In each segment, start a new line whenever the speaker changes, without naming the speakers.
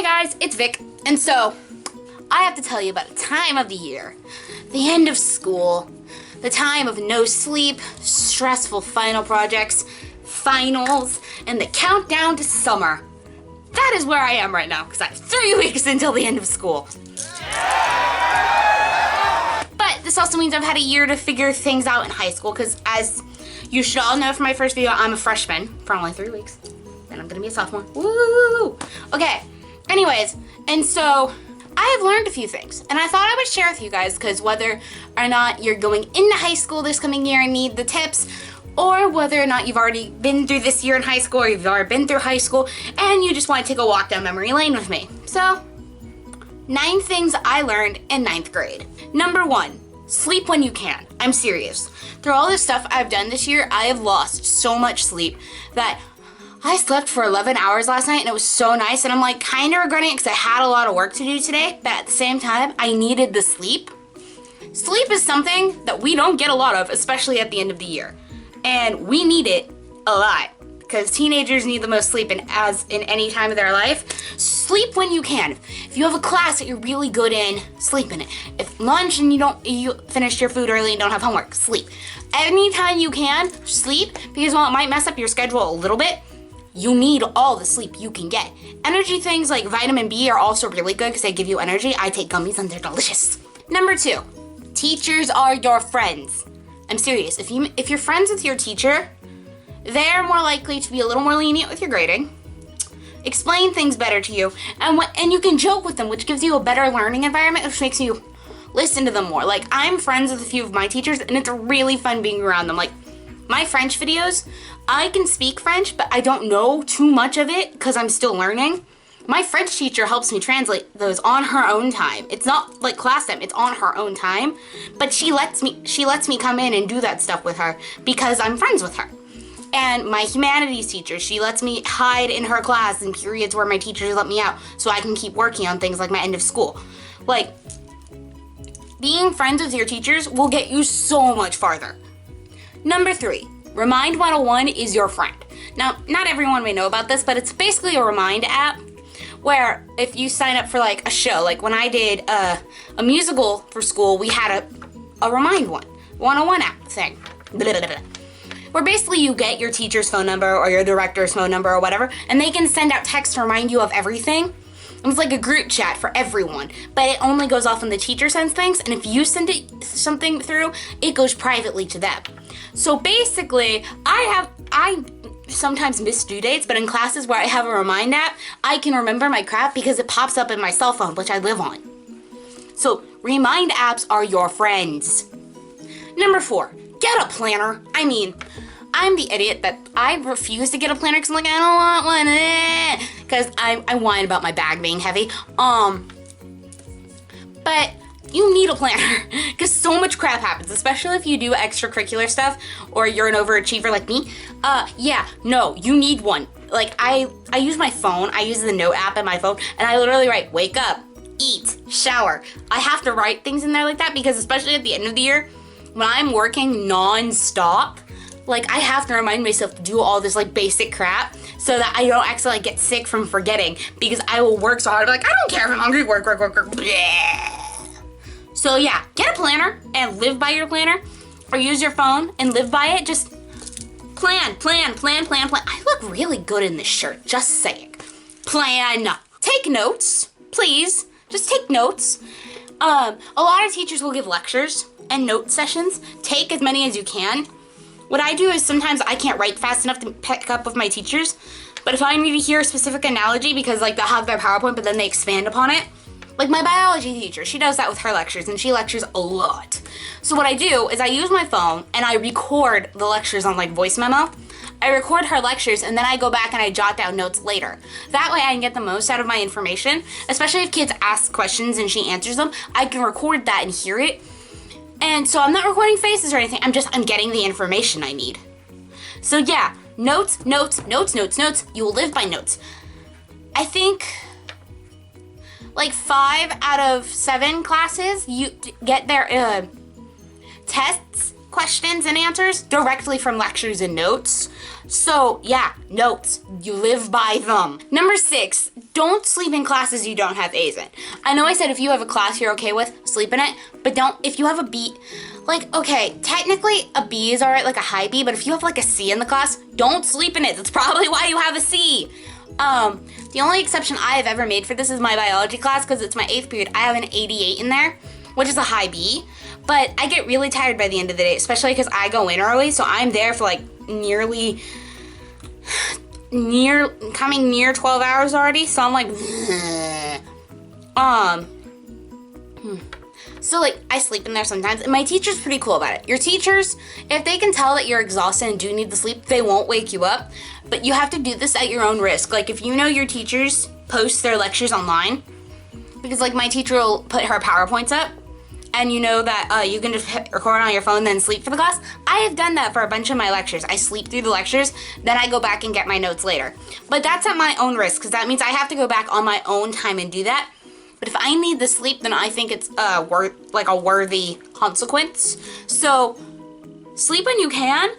Hey guys, it's Vic, and so I have to tell you about a time of the year, the end of school, the time of no sleep, stressful final projects, finals, and the countdown to summer. That is where I am right now, because I have 3 weeks until the end of school. But this also means I've had a year to figure things out in high school, because as you should all know from my first video, I'm a freshman for only 3 weeks. Then I'm gonna be a sophomore. Woo! Okay, anyways, and so I have learned a few things, and I thought I would share with you guys, because whether or not you're going into high school this coming year and need the tips, or whether or not you've already been through this year in high school, or you've already been through high school, and you just want to take a walk down memory lane with me. So, 9 things I learned in 9th grade. Number 1, sleep when you can. I'm serious. Through all the stuff I've done this year, I have lost so much sleep that I slept for 11 hours last night, and it was so nice, and I'm like kind of regretting it because I had a lot of work to do today, but at the same time, I needed the sleep. Sleep is something that we don't get a lot of, especially at the end of the year, and we need it a lot because teenagers need the most sleep as in any time of their life. Sleep when you can. If you have a class that you're really good in, sleep in it. If lunch and you finished your food early and don't have homework, sleep. Anytime you can, sleep, because while it might mess up your schedule a little bit, you need all the sleep you can get. Energy things like vitamin B are also really good because they give you energy. I take gummies and they're delicious. Number 2, teachers are your friends. I'm serious. If you're friends with your teacher, they're more likely to be a little more lenient with your grading, explain things better to you, and you can joke with them, which gives you a better learning environment, which makes you listen to them more. Like, I'm friends with a few of my teachers, and it's really fun being around them. Like, my French videos, I can speak French, but I don't know too much of it because I'm still learning. My French teacher helps me translate those on her own time. It's not like class time, it's on her own time, but she lets me come in and do that stuff with her because I'm friends with her. And my humanities teacher, she lets me hide in her class in periods where my teachers let me out so I can keep working on things like my end of school. Like, being friends with your teachers will get you so much farther. Number 3, Remind 101 is your friend. Now, not everyone may know about this, but it's basically a Remind app where if you sign up for like a show, like when I did a musical for school, we had a Remind 101 app thing. Blah, blah, blah. Where basically you get your teacher's phone number or your director's phone number or whatever, and they can send out texts to remind you of everything. It's like a group chat for everyone, but it only goes off when the teacher sends things, and if you send something through, it goes privately to them. So basically, I sometimes miss due dates, but in classes where I have a Remind app, I can remember my crap because it pops up in my cell phone, which I live on. So Remind apps are your friends. Number 4, get a planner. I mean, I'm the idiot that I refuse to get a planner because I'm like, I don't want one, because I whine about my bag being heavy. But you need a planner because so much crap happens, especially if you do extracurricular stuff or you're an overachiever like me. You need one. Like, I use my phone, I use the note app in my phone, and I literally write, wake up, eat, shower. I have to write things in there like that because especially at the end of the year, when I'm working non-stop, like, I have to remind myself to do all this, like, basic crap so that I don't accidentally get sick from forgetting because I will work so hard. I'm like, I don't care if I'm hungry, work. Bleh. So, yeah, get a planner and live by your planner, or use your phone and live by it. Just plan. I look really good in this shirt, just saying. Plan. Take notes, please. Just take notes. A lot of teachers will give lectures and note sessions. Take as many as you can. What I do is sometimes I can't write fast enough to pick up with my teachers, but if I need to hear a specific analogy because like they'll have their PowerPoint but then they expand upon it, like my biology teacher, she does that with her lectures and she lectures a lot. So what I do is I use my phone and I record the lectures on like voice memo. I record her lectures and then I go back and I jot down notes later. That way I can get the most out of my information, especially if kids ask questions and she answers them. I can record that and hear it. And so I'm not recording faces or anything, I'm getting the information I need. So yeah, notes. You will live by notes. I think like 5 out of 7 classes, you get their tests questions and answers directly from lectures and notes. So yeah, notes, you live by them. Number 6, don't sleep in classes you don't have A's in. I know I said if you have a class you're okay with, sleep in it, but don't, if you have a B, like, okay, technically a B is alright, like a high B, but if you have like a C in the class, don't sleep in it. That's probably why you have a C. The only exception I have ever made for this is my biology class, because it's my 8th period. I have an 88 in there, which is a high B, but I get really tired by the end of the day, especially because I go in early, so I'm there for like coming near 12 hours already, so I'm like, so like, I sleep in there sometimes, and my teacher's pretty cool about it. Your teachers, if they can tell that you're exhausted and do need to sleep, they won't wake you up, but you have to do this at your own risk. Like, if you know your teachers post their lectures online, because like my teacher will put her PowerPoints up, and you know that you can just hit record on your phone, then sleep for the class. I have done that for a bunch of my lectures. I sleep through the lectures, then I go back and get my notes later. But that's at my own risk, because that means I have to go back on my own time and do that. But if I need the sleep, then I think it's a worthy consequence. So sleep when you can,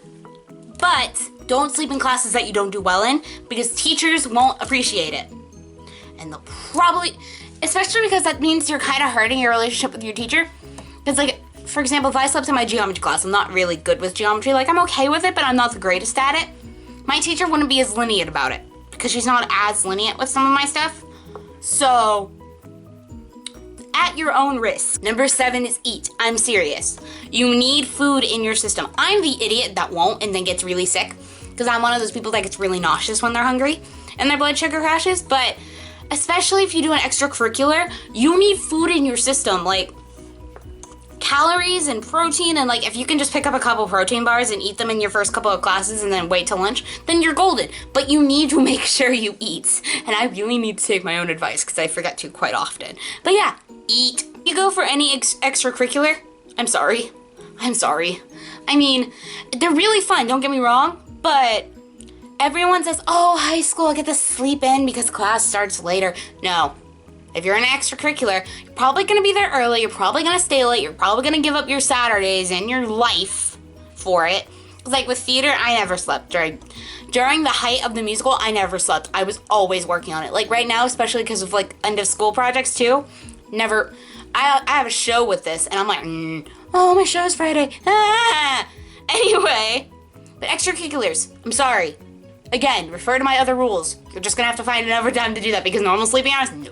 but don't sleep in classes that you don't do well in, because teachers won't appreciate it. And they'll probably, especially because that means you're kind of hurting your relationship with your teacher. Because like, for example, if I slept in my geometry class, I'm not really good with geometry. Like, I'm okay with it, but I'm not the greatest at it. My teacher wouldn't be as lenient about it, because she's not as lenient with some of my stuff. So, at your own risk. Number 7 is eat. I'm serious. You need food in your system. I'm the idiot that won't and then gets really sick, because I'm one of those people that gets really nauseous when they're hungry and their blood sugar crashes. But especially if you do an extracurricular, you need food in your system, like calories and protein, and like if you can just pick up a couple protein bars and eat them in your first couple of classes and then wait till lunch, then you're golden. But you need to make sure you eat. And I really need to take my own advice, because I forget to quite often. But yeah, eat. You go for any extracurricular, I'm sorry. I mean, they're really fun, don't get me wrong, but everyone says, oh, high school, I get to sleep in because class starts later. No. If you're in an extracurricular, you're probably going to be there early, you're probably going to stay late, you're probably going to give up your Saturdays and your life for it. Like with theater, I never slept. During the height of the musical, I never slept. I was always working on it. Like right now, especially because of like end of school projects too, never. I have a show with this, and I'm like, oh, my show's Friday. Ah! Anyway, but extracurriculars, I'm sorry. Again, refer to my other rules. You're just going to have to find another time to do that, because normal sleeping hours, no.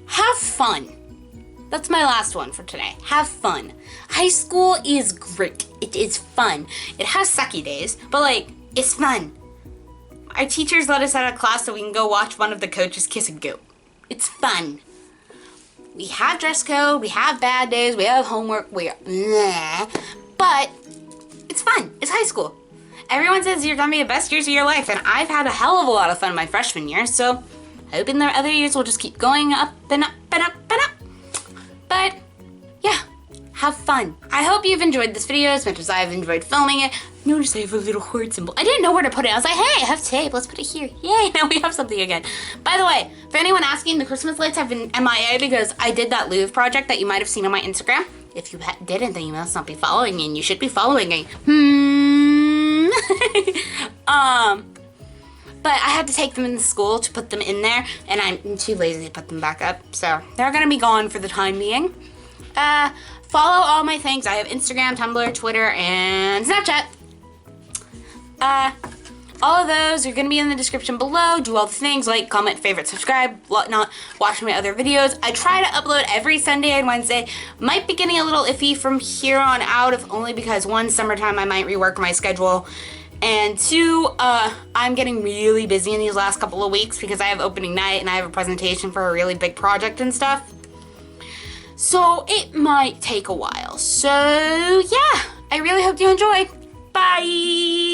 Have fun. That's my last one for today. Have fun. High school is great. It is fun. It has sucky days, but like, it's fun. Our teachers let us out of class so we can go watch one of the coaches kiss and go. It's fun. We have dress code, we have bad days, we have homework, but it's fun. It's high school. Everyone says you're gonna be the best years of your life, and I've had a hell of a lot of fun my freshman year, so hoping the other years will just keep going up and up and up and up. But yeah, have fun. I hope you've enjoyed this video as much as I've enjoyed filming it. Notice I have a little heart symbol. I didn't know where to put it. I was like, hey, I have tape. Let's put it here. Yay, now we have something again. By the way, for anyone asking, the Christmas lights have been MIA because I did that Louvre project that you might have seen on my Instagram. If you didn't, then you must not be following me, and you should be following me. But I had to take them in the school to put them in there, and I'm too lazy to put them back up, so they're gonna be gone for the time being. Follow all my things. I have Instagram, Tumblr, Twitter, and Snapchat. All of those are gonna be in the description below. Do all the things, like, comment, favorite, subscribe, whatnot, watch my other videos. I try to upload every Sunday and Wednesday. Might be getting a little iffy from here on out, if only because 1, summertime, I might rework my schedule. And 2, I'm getting really busy in these last couple of weeks because I have opening night and I have a presentation for a really big project and stuff. So it might take a while. So yeah, I really hope you enjoy. Bye!